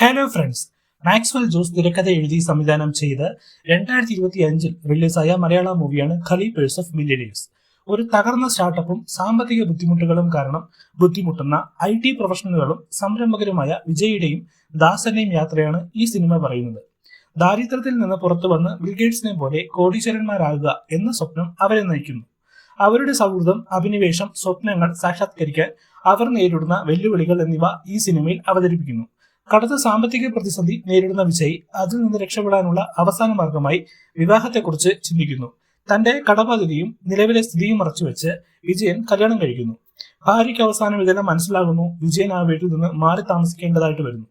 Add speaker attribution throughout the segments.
Speaker 1: Hello friends, Maxwell Jose തിരക്കഥ എഴുതി സംവിധാനം ചെയ്ത് 2025 റിലീസായ മലയാള മൂവിയാണ് ഖലീഫേഴ്സ് ഓഫ് മില്യനേഴ്സ്. ഒരു തകർന്ന സ്റ്റാർട്ടപ്പും സാമ്പത്തിക ബുദ്ധിമുട്ടുകളും കാരണം ബുദ്ധിമുട്ടുന്ന IT പ്രൊഫഷണലുകളും സംരംഭകരുമായ വിജയുടെയും ദാസന്റെയും യാത്രയാണ് ഈ സിനിമ പറയുന്നത്. ദാരിദ്ര്യത്തിൽ നിന്ന് പുറത്തു വന്ന് ബിൽഗേറ്റ്സിനെ പോലെ കോടീശ്വരന്മാരാകുക എന്ന സ്വപ്നം അവരെ നയിക്കുന്നു. അവരുടെ സൗഹൃദം, അഭിനിവേശം, സ്വപ്നങ്ങൾ സാക്ഷാത്കരിക്കാൻ അവർ നേരിടുന്ന വെല്ലുവിളികൾ എന്നിവ ഈ സിനിമയിൽ അവതരിപ്പിക്കുന്നു. കടുത്ത സാമ്പത്തിക പ്രതിസന്ധി നേരിടുന്ന വിജയ് അതിൽ നിന്ന് രക്ഷപ്പെടാനുള്ള അവസാന മാർഗമായി വിവാഹത്തെക്കുറിച്ച് ചിന്തിക്കുന്നു. തന്റെ കടബാധ്യതയും നിലവിലെ സ്ഥിതിയും മറച്ചുവെച്ച് വിജയൻ കല്യാണം കഴിക്കുന്നു. ഭാര്യയ്ക്ക് അവസാനം ഇതെല്ലാം മനസ്സിലാകുന്നു. വിജയൻ ആ വീട്ടിൽ നിന്ന് മാറി താമസിക്കേണ്ടതായിട്ട് വരുന്നു.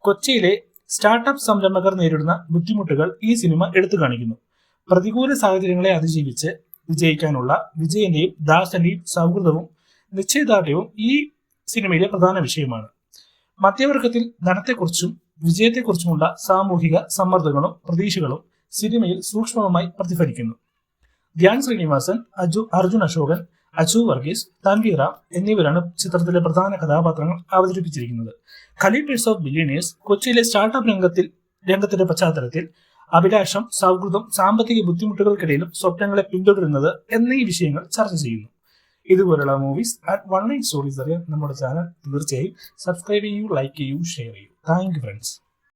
Speaker 1: കൊച്ചിയിലെ സ്റ്റാർട്ടപ്പ് സംരംഭകർ നേരിടുന്ന ബുദ്ധിമുട്ടുകൾ ഈ സിനിമ എടുത്തു കാണിക്കുന്നു. പ്രതികൂല സാഹചര്യങ്ങളെ അതിജീവിച്ച് വിജയിക്കാനുള്ള വിജയന്റെയും ദാസന്റെയും സൗഹൃദവും നിശ്ചയദാർഢ്യവും ഈ സിനിമയിലെ പ്രധാന വിഷയമാണ്. മധ്യവർഗത്തിൽ ധനത്തെക്കുറിച്ചും വിജയത്തെക്കുറിച്ചുമുള്ള സാമൂഹിക സമ്മർദ്ദങ്ങളും പ്രതീക്ഷകളും സിനിമയിൽ സൂക്ഷ്മമായി പ്രതിഫലിക്കുന്നു. ധ്യാൻ ശ്രീനിവാസൻ, അർജുൻ അശോകൻ, അച്ചു വർഗീസ്, തൻവീർ റാം എന്നിവരാണ് ചിത്രത്തിലെ പ്രധാന കഥാപാത്രങ്ങൾ അവതരിപ്പിച്ചിരിക്കുന്നത്. ഖലീഫേഴ്സ് ഓഫ് മില്യനേഴ്സ് കൊച്ചിയിലെ സ്റ്റാർട്ടപ്പ് രംഗത്തിന്റെ പശ്ചാത്തലത്തിൽ അഭിലാഷം, സൗഹൃദം, സാമ്പത്തിക ബുദ്ധിമുട്ടുകൾക്കിടയിലും സ്വപ്നങ്ങളെ പിന്തുടരുന്നത് എന്നീ വിഷയങ്ങൾ ചർച്ച ചെയ്യുന്നു. ഇതുപോലുള്ള movies and one line stories അറിയാൻ നമ്മുടെ ചാനൽ തീർച്ചയായും സബ്സ്ക്രൈബ് ചെയ്യൂ, ലൈക്ക് ചെയ്യൂ, ഷെയർ ചെയ്യൂ. Thank you friends.